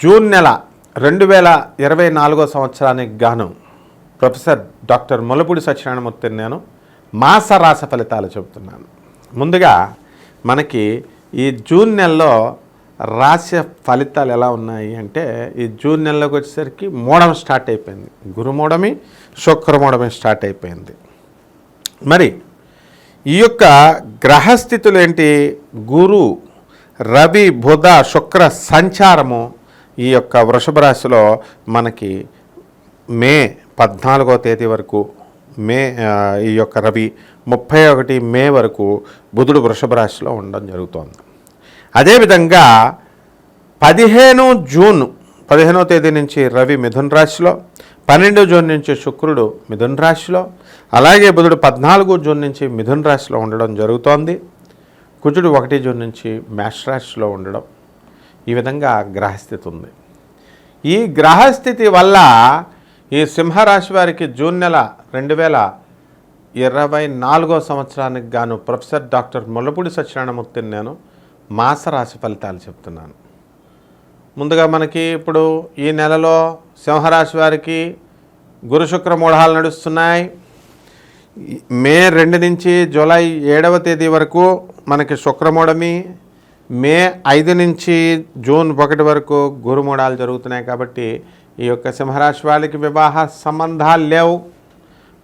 June నెల 2024 సంవత్సరానికి గాను ప్రొఫెసర్ డాక్టర్ ముల్లపూడి సత్యనారాయణమూర్తిని నేను మాస రాశి ఫలితాలు చెబుతున్నాను. ముందుగా మనకి ఈ జూన్ నెలలో రాశి ఫలితాలు ఎలా ఉన్నాయి అంటే, ఈ జూన్ నెలలోకి వచ్చేసరికి మూఢం స్టార్ట్ అయిపోయింది. గురుమూఢమి, శుక్రమూఢమి స్టార్ట్ అయిపోయింది. మరి ఈ యొక్క గ్రహస్థితులు ఏంటి? గురు, రవి, బుధ, శుక్ర సంచారము ఈ యొక్క వృషభ రాశిలో మనకి మే 14వ తేదీ వరకు ఈ యొక్క రవి 31 మే వరకు బుధుడు వృషభ రాశిలో ఉండడం జరుగుతోంది. అదేవిధంగా 15వ తేదీ నుంచి రవి మిథున రాశిలో, 12 జూన్ నుంచి శుక్రుడు మిథున రాశిలో, అలాగే బుధుడు 14 జూన్ నుంచి మిథున రాశిలో ఉండడం జరుగుతోంది. కుజుడు 1 జూన్ నుంచి మేష రాశిలో ఉండడం, ఈ విధంగా గ్రహస్థితి ఉంది. ఈ గ్రహస్థితి వల్ల ఈ సింహరాశి వారికి జూన్ నెల 2024 సంవత్సరానికి గాను ప్రొఫెసర్ డాక్టర్ ముల్లపూడి సత్యనారాయణమూర్తిని నేను మాస రాశి ఫలితాలు చెప్తున్నాను. ముందుగా మనకి ఇప్పుడు ఈ నెలలో సింహరాశి వారికి గురు శుక్ర మూఢాలు నడుస్తున్నాయి. మే 2 నుంచి జూలై 7వ తేదీ వరకు మనకి శుక్రమూఢమి, మే 5 నుంచి జూన్ 1 వరకు గురుమూఢాలు జరుగుతున్నాయి. కాబట్టి ఈ యొక్క సింహరాశి వాళ్ళకి వివాహ సంబంధాలు లేవు.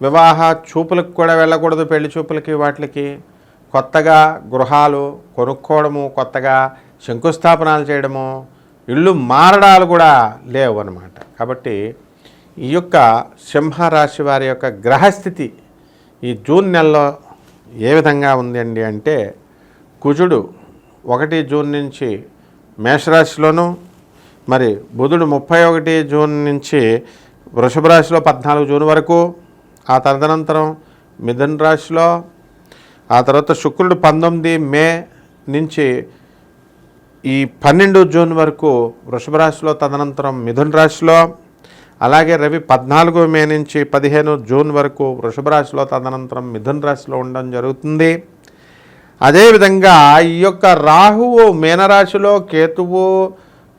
వివాహ చూపులకు కూడా వెళ్ళకూడదు. పెళ్లి చూపులకి వాటికి కొత్తగా గృహాలు కొనుక్కోవడము, కొత్తగా శంకుస్థాపనాలు చేయడము, ఇళ్ళు మారడాలు కూడా లేవు అన్నమాట. కాబట్టి ఈ యొక్క సింహరాశి వారి యొక్క గ్రహస్థితి ఈ జూన్ నెలలో ఏ విధంగా ఉందండి అంటే, కుజుడు 1 జూన్ నుంచి మేషరాశిలోను, మరి బుధుడు 31 జూన్ నుంచి వృషభ రాశిలో 14 జూన్ వరకు, ఆ తదనంతరం మిథున రాశిలో, ఆ తర్వాత శుక్రుడు 19 మే నుంచి ఈ 12 జూన్ వరకు వృషభ రాశిలో, తదనంతరం మిథున రాశిలో, అలాగే రవి 14 మే నుంచి 15 జూన్ వరకు వృషభ రాశిలో, తదనంతరం మిథున రాశిలో ఉండడం జరుగుతుంది. అదేవిధంగా ఈ యొక్క రాహువు మీనరాశిలో, కేతువు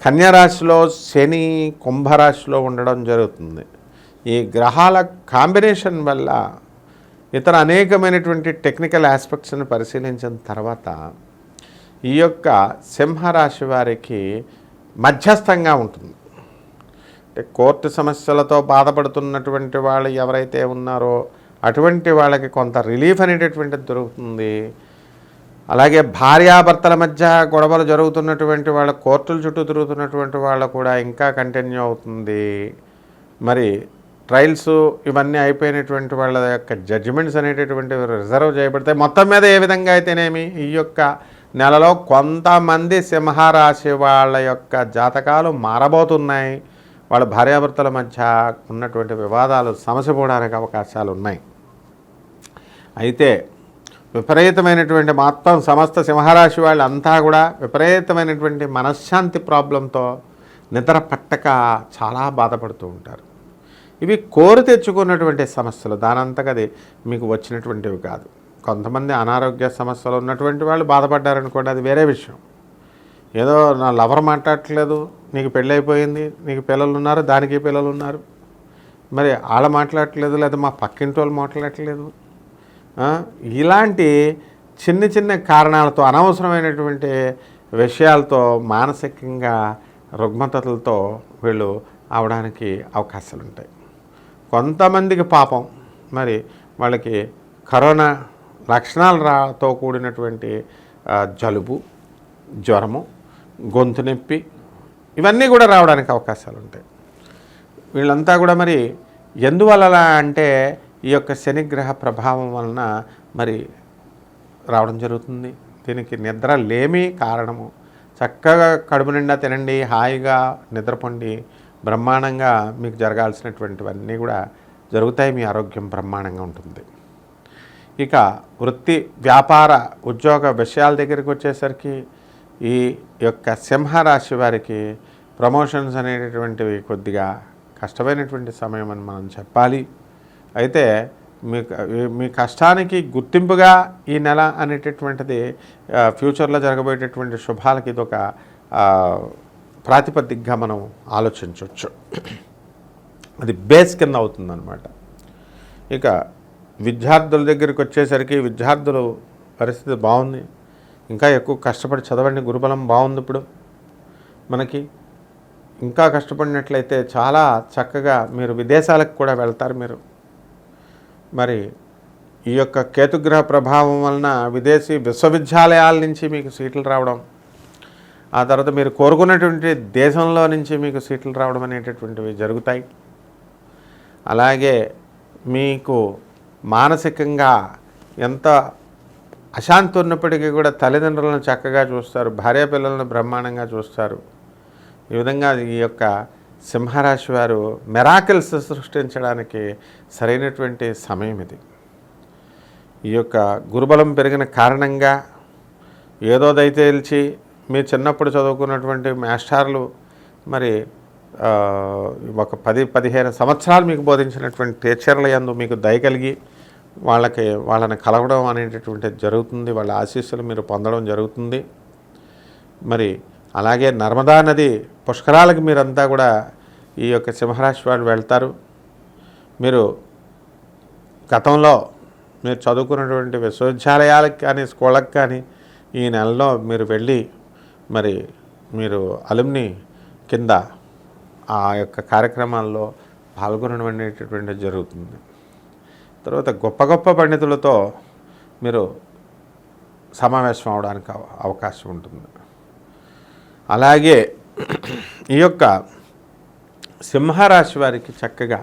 కన్యరాశిలో, శని కుంభరాశిలో ఉండడం జరుగుతుంది. ఈ గ్రహాల కాంబినేషన్ వల్ల ఇతర అనేకమైనటువంటి టెక్నికల్ ఆస్పెక్ట్స్ని పరిశీలించిన తర్వాత ఈ యొక్క సింహరాశి వారికి మధ్యస్థంగా ఉంటుంది. అంటే కోర్టు సమస్యలతో బాధపడుతున్నటువంటి వాళ్ళు ఎవరైతే ఉన్నారో అటువంటి వాళ్ళకి కొంత రిలీఫ్ అనేటటువంటిది దొరుకుతుంది. అలాగే భార్యాభర్తల మధ్య గొడవలు జరుగుతున్నటువంటి వాళ్ళ, కోర్టుల చుట్టూ తిరుగుతున్నటువంటి వాళ్ళు కూడా ఇంకా కంటిన్యూ అవుతుంది. మరి ట్రయల్స్ ఇవన్నీ అయిపోయినటువంటి వాళ్ళ యొక్క జడ్జిమెంట్స్ అనేటటువంటివి రిజర్వ్ చేయబడతాయి. మొత్తం మీద ఏ విధంగా అయితేనేమి ఈ యొక్క నెలలో కొంతమంది సింహరాశి వాళ్ళ యొక్క జాతకాలు మారబోతున్నాయి. వాళ్ళ భార్యాభర్తల మధ్య ఉన్నటువంటి వివాదాలు సమసిపోవడానికి అవకాశాలు ఉన్నాయి. అయితే విపరీతమైనటువంటి మొత్తం సమస్త సింహరాశి వాళ్ళంతా కూడా విపరీతమైనటువంటి మనశ్శాంతి ప్రాబ్లంతో నిద్ర పట్టక చాలా బాధపడుతూ ఉంటారు. ఇవి కోరి తెచ్చుకున్నటువంటి సమస్యలు, దానంతకది మీకు వచ్చినటువంటివి కాదు. కొంతమంది అనారోగ్య సమస్యలు ఉన్నటువంటి వాళ్ళు బాధపడ్డారనుకోండి, అది వేరే విషయం. ఏదో నా లవర్ మాట్లాడట్లేదు, నీకు పెళ్ళైపోయింది, నీకు పిల్లలు ఉన్నారు, దానికి పిల్లలు ఉన్నారు, మరి వాళ్ళు మాట్లాడట్లేదు, లేదా మా పక్కింటి వాళ్ళు మాట్లాడట్లేదు, ఇలాంటి చిన్న చిన్న కారణాలతో, అనవసరమైనటువంటి విషయాలతో, మానసికంగా రుగ్మతలతో వీళ్ళు అవడానికి అవకాశాలు ఉంటాయి. కొంతమందికి పాపం మరి వాళ్ళకి కరోనా లక్షణాలతో కూడినటువంటి జలుబు, జ్వరము, గొంతు నొప్పి ఇవన్నీ కూడా రావడానికి అవకాశాలు ఉంటాయి. వీళ్ళంతా కూడా మరి ఎందువల్ల అంటే ఈ యొక్క శనిగ్రహ ప్రభావం వలన మరి రావడం జరుగుతుంది. దీనికి నిద్ర లేమి కారణము. చక్కగా కడుపు నిండా తినండి, హాయిగా నిద్రపోండి, బ్రహ్మాండంగా మీకు జరగాల్సినటువంటివన్నీ కూడా జరుగుతాయి. మీ ఆరోగ్యం బ్రహ్మాండంగా ఉంటుంది. ఇక వృత్తి, వ్యాపార, ఉద్యోగ విషయాల దగ్గరికి వచ్చేసరికి ఈ యొక్క సింహరాశి వారికి ప్రమోషన్స్ అనేటటువంటివి కొద్దిగా కష్టమైనటువంటి సమయం అని మనం చెప్పాలి. అయితే మీ కష్టానికి గుర్తింపుగా ఈ నెల అనేటటువంటిది ఫ్యూచర్లో జరగబోయేటటువంటి శుభాలకి ఇదొక ప్రాతిపదికగా మనం ఆలోచించవచ్చు. అది బేస్ కింద అవుతుందన్నమాట. ఇక విద్యార్థుల దగ్గరికి వచ్చేసరికి విద్యార్థులు పరిస్థితి బాగుంది. ఇంకా ఎక్కువ కష్టపడి చదవండి, గురుబలం బాగుంది. ఇప్పుడు మనకి ఇంకా కష్టపడినట్లయితే చాలా చక్కగా మీరు విదేశాలకు కూడా వెళ్తారు. మీరు మరి ఈ యొక్క కేతుగ్రహ ప్రభావం వలన విదేశీ విశ్వవిద్యాలయాల నుంచి మీకు సీట్లు రావడం, ఆ తర్వాత మీరు కోరుకున్నటువంటి దేశంలో నుంచి మీకు సీట్లు రావడం అనేటటువంటివి జరుగుతాయి. అలాగే మీకు మానసికంగా ఎంత అశాంతి ఉన్నప్పటికీ కూడా తల్లిదండ్రులను చక్కగా చూస్తారు, భార్యాపిల్లలను బ్రహ్మాండంగా చూస్తారు. ఈ విధంగా ఈ యొక్క సింహరాశి వారు మిరాకిల్స్ సృష్టించడానికి సరైనటువంటి సమయం ఇది. ఈ యొక్క గురుబలం పెరిగిన కారణంగా ఏదో దయతేల్చి మీ చిన్నప్పుడు చదువుకున్నటువంటి మాస్టర్లు మరి ఒక 10-15 సంవత్సరాలు మీకు బోధించినటువంటి టీచర్ల యందు మీకు దయ కలిగి వాళ్ళని కలవడం అనేటటువంటిది జరుగుతుంది. వాళ్ళ ఆశీస్సులు మీరు పొందడం జరుగుతుంది. మరి అలాగే నర్మదా నది పుష్కరాలకు మీరంతా కూడా ఈ యొక్క సింహరాశి వాళ్ళు వెళ్తారు. మీరు గతంలో మీరు చదువుకున్నటువంటి విశ్వవిద్యాలయాలకు కానీ స్కూళ్ళకు కానీ ఈ నెలలో మీరు వెళ్ళి మరి మీరు అలుమ్ని కింద ఆ యొక్క కార్యక్రమాల్లో పాల్గొనడం అనేటటువంటిది జరుగుతుంది. తర్వాత గొప్ప గొప్ప పండితులతో మీరు సమావేశం అవడానికి అవకాశం ఉంటుంది. అలాగే ఈ యొక్క సింహరాశి వారికి చక్కగా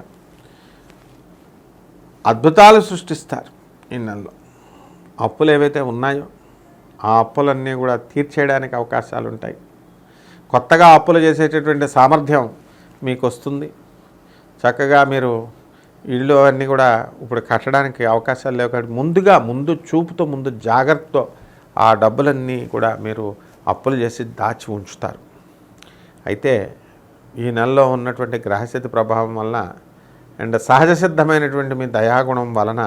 అద్భుతాలు సృష్టిస్తారు. ఈ నెలలో అప్పులు ఏవైతే ఉన్నాయో ఆ అప్పులన్నీ కూడా తీర్చేయడానికి అవకాశాలు ఉంటాయి. కొత్తగా అప్పులు చేసేటటువంటి సామర్థ్యం మీకు వస్తుంది. చక్కగా మీరు ఇళ్ళు అన్నీ కూడా ఇప్పుడు కట్టడానికి అవకాశాలు లేవు కాబట్టి ముందు చూపుతో ముందు జాగ్రత్తతో ఆ డబ్బులన్నీ కూడా మీరు అప్పులు చేసి దాచి ఉంచుతారు. అయితే ఈ నెలలో ఉన్నటువంటి గ్రహస్థితి ప్రభావం వలన అండ్ సహజ సిద్ధమైనటువంటి మీ దయాగుణం వలన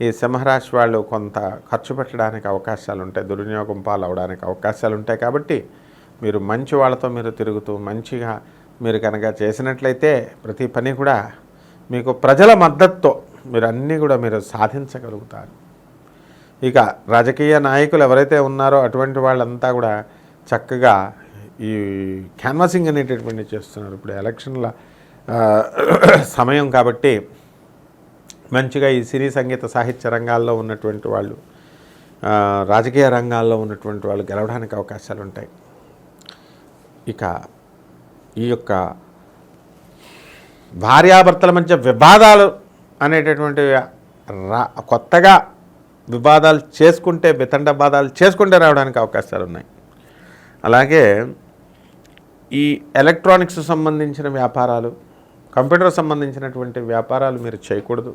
ఈ సింహరాశి వాళ్ళు కొంత ఖర్చు పెట్టడానికి అవకాశాలు ఉంటాయి, దుర్వినియోగం పాలవడానికి అవకాశాలు ఉంటాయి. కాబట్టి మీరు మంచి వాళ్ళతో మీరు తిరుగుతూ మంచిగా మీరు కనుక చేసినట్లయితే ప్రతి పని కూడా మీకు ప్రజల మద్దతుతో మీరు అన్నీ కూడా మీరు సాధించగలుగుతారు. ఇక రాజకీయ నాయకులు ఎవరైతే ఉన్నారో అటువంటి వాళ్ళంతా కూడా చక్కగా ఈ క్యాన్వాసింగ్ అనేటటువంటి చేస్తున్నారు. ఇప్పుడు ఎలక్షన్ల సమయం కాబట్టి మంచిగా ఈ సినీ సంగీత సాహిత్య రంగాల్లో ఉన్నటువంటి వాళ్ళు, రాజకీయ రంగాల్లో ఉన్నటువంటి వాళ్ళు గెలవడానికి అవకాశాలు ఉంటాయి. ఇక ఈ యొక్క భార్యాభర్తల మధ్య వివాదాలు అనేటటువంటి కొత్తగా వివాదాలు చేసుకుంటే వితండవాదాలు చేసుకుంటే రావడానికి అవకాశాలు ఉన్నాయి. అలాగే ఈ ఎలక్ట్రానిక్స్ సంబంధించిన వ్యాపారాలు, కంప్యూటర్ సంబంధించినటువంటి వ్యాపారాలు మీరు చేయకూడదు.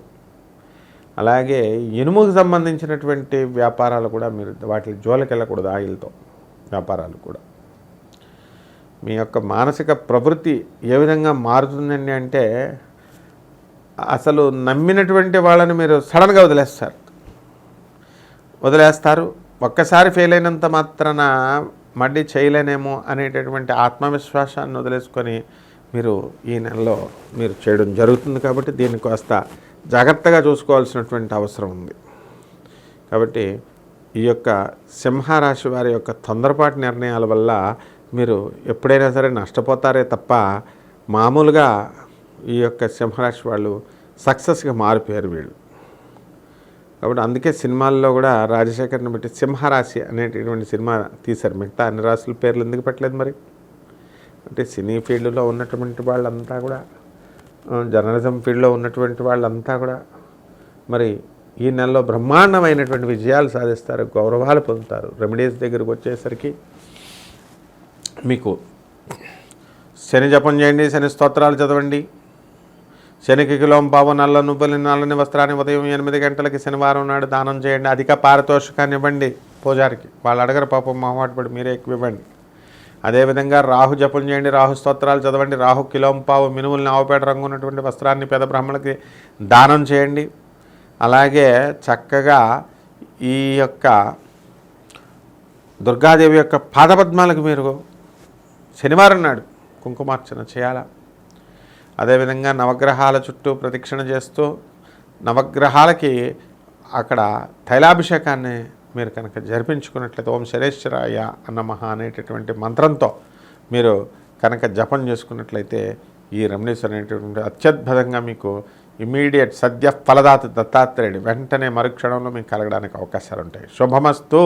అలాగే ఇనుముకు సంబంధించినటువంటి వ్యాపారాలు కూడా మీరు వాటి జోలికి వెళ్ళకూడదు. ఆయిల్తో వ్యాపారాలు కూడా. మీ యొక్క మానసిక ప్రవృత్తి ఏ విధంగా మారుతుందండి అంటే అసలు నమ్మినటువంటి వాళ్ళని మీరు సడన్గా వదిలేస్తారు. ఒక్కసారి ఫెయిల్ అయినంత మాత్రాన మళ్ళీ చేయలేనేమో అనేటటువంటి ఆత్మవిశ్వాసాన్ని వదిలేసుకొని మీరు ఈ నెలలో మీరు చేయడం జరుగుతుంది. కాబట్టి దీన్ని కాస్త జాగ్రత్తగా చూసుకోవాల్సినటువంటి అవసరం ఉంది. కాబట్టి ఈ యొక్క సింహరాశి వారి యొక్క తొందరపాటు నిర్ణయాల వల్ల మీరు ఎప్పుడైనా సరే నష్టపోతారే తప్ప మామూలుగా ఈ యొక్క సింహరాశి వాళ్ళు సక్సెస్గా మారిపోయారు వీళ్ళు. కాబట్టి అందుకే సినిమాల్లో కూడా రాజశేఖర్ని బట్టి సింహరాశి అనేటటువంటి సినిమా తీశారు. మిగతా అన్ని రాశుల పేర్లు ఎందుకు పెట్టలేదు మరి? అంటే సినీ ఫీల్డ్లో ఉన్నటువంటి వాళ్ళంతా కూడా, జర్నలిజం ఫీల్డ్లో ఉన్నటువంటి వాళ్ళంతా కూడా మరి ఈ నెలలో బ్రహ్మాండమైనటువంటి విజయాలు సాధిస్తారు, గౌరవాలు పొందుతారు. రెమెడీస్ దగ్గరికి వచ్చేసరికి మీకు శని జపం చేయండి, శని స్తోత్రాలు చదవండి. శనికి కిలోం పావు నల్ల నువ్వులు నల్లని వస్త్రాన్ని ఉదయం 8 గంటలకి శనివారం నాడు దానం చేయండి. అధిక పారితోషికాన్ని ఇవ్వండి పూజారికి. వాళ్ళు అడగరు పాపం, మొహమాటపడి మీరే ఎక్కువ ఇవ్వండి. అదేవిధంగా రాహు జపం చేయండి, రాహు స్తోత్రాలు చదవండి. రాహు కిలోం పావు మినుములని ఆవుపేట రంగు ఉన్నటువంటి వస్త్రాన్ని పేద బ్రాహ్మణులకి దానం చేయండి. అలాగే చక్కగా ఈ యొక్క దుర్గాదేవి యొక్క పాదపద్మాలకు మీరు శనివారం నాడు కుంకుమార్చన చేయాలా. అదేవిధంగా నవగ్రహాల చుట్టూ ప్రదక్షిణ చేస్తూ నవగ్రహాలకి అక్కడ తైలాభిషేకాన్ని మీరు కనుక జరిపించుకున్నట్లయితే ఓం శరేశ్వరాయ నమః అనేటటువంటి మంత్రంతో మీరు కనుక జపం చేసుకున్నట్లయితే ఈ రెమెడీస్ అనేటటువంటి అత్యద్భుతంగా మీకు ఇమీడియట్ సద్య ఫలదాత దత్తాత్రేయుడు వెంటనే మరుక్షణంలో మీకు కలగడానికి అవకాశాలు ఉంటాయి. శుభమస్తు.